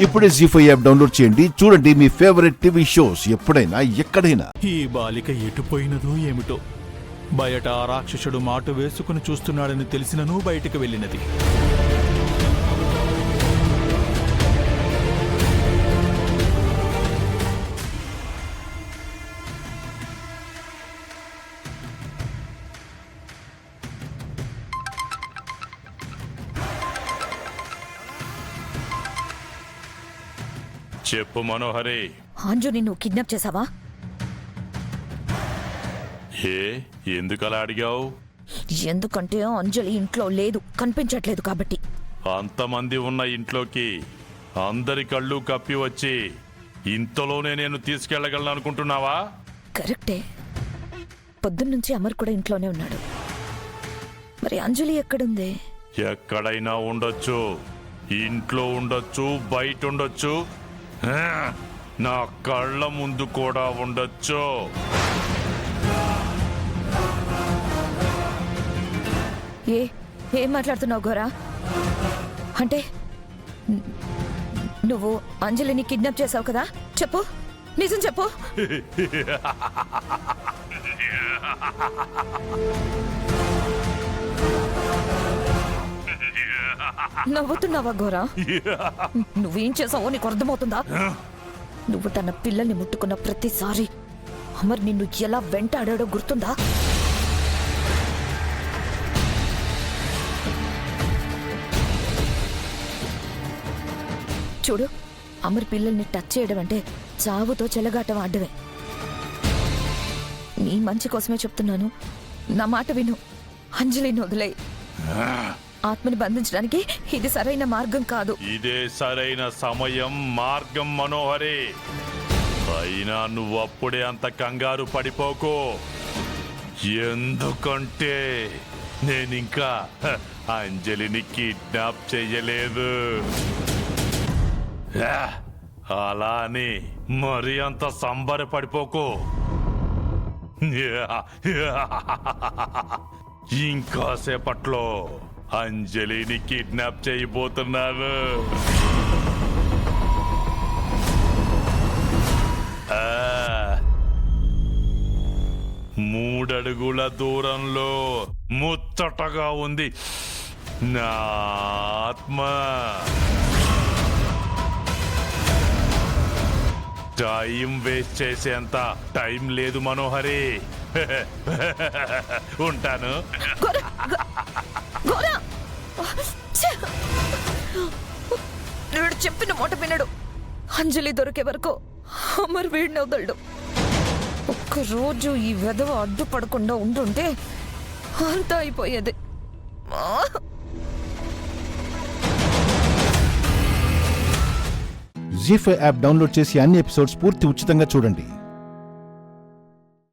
ఇప్పుడే జీ5 app download చేయండి. చూడండి మీ ఫేవరెట్ టీవీ షోస్ ఎప్పుడైనా ఎక్కడైనా. ఈ బాలిక ఎటుపోయినదో ఏమిటో. బయట ఆ రాక్షసుడు మాటు వేసుకుని చూస్తున్నాడని తెలిసినను బయటికి వెళ్ళినది. చెప్పు మనోహరి. అంజుని నువ్వు కిడ్నాప్ చేసావా? ఎందుకలా అడిగావు? ఎందుకంటే అంజలి ఇంట్లో లేదు, కనిపించట్లేదు కాబట్టి. అంతమంది ఉన్న ఇంట్లోకి అందరి కళ్ళు కప్పి వచ్చి ఇంతలోనే నేను తీసుకెళ్లగలను అనుకుంటున్నావా? కరెక్టే. పొద్దున్నుంచి అమర్ కూడా ఇంట్లోనే ఉన్నాడు. మరి అంజలి ఎక్కడుంది? ఎక్కడైనా ఉండొచ్చు. ఇంట్లో ఉండొచ్చు, బయట ఉండొచ్చు, నా కళ్ళ ముందు కూడా ఉండొచ్చు. ఏం మాట్లాడుతున్నావు గోరా? అంటే నువ్వు అంజలిని కిడ్నాప్ చేసావు కదా? చెప్పు, నిజం చెప్పు. నవ్వుతున్నావా గోరా? నువ్వేం చేసావో నీకు అర్థమవుతుందా? నువ్వు తన పిల్లల్ని ముట్టుకున్న ప్రతిసారి అమర్ నిన్ను ఎలా వెంటాడాడో గుర్తుందా? చూడు, అమర్ పిల్లల్ని టచ్ చేయడం అంటే చావుతో చెలగాటం ఆడమే. నీ మంచి కోసమే చెప్తున్నాను, నా మాట విను. అంజలిని వదిలేయ్. ఆత్మని బంధించడానికి ఇది సరైన మార్గం కాదు. ఇదే సరైన సమయం, మార్గం మనోహరి. అయినా నువ్వు అప్పుడే అంత కంగారు పడిపోకు. ఎందుకంటే నేనింకా అంజలిని కిడ్నాప్ చెయ్యలేదు. అలా అని మరి అంత సంబరపడిపోకు. ఇంకాసేపట్లో అంజలిని కిడ్నాప్ చేయబోతున్నాను. 3 అడుగుల దూరంలో ముచ్చటగా ఉంది నా ఆత్మ. టైం వేస్ట్ చేసేంత టైం లేదు మనోహరి. ఉంటాను. వీడు చెప్పిన మాట వినడు. అంజలి దొరికే వరకు అమర్ వీడిని వదలడు. ఒక్కరోజు ఈ వెధవ అడ్డుపడకుండా ఉంటుంటే అంతా అయిపోయేది. జీ5 యాప్ డౌన్లోడ్ చేసి అన్ని ఎపిసోడ్స్ పూర్తి ఉచితంగా చూడండి.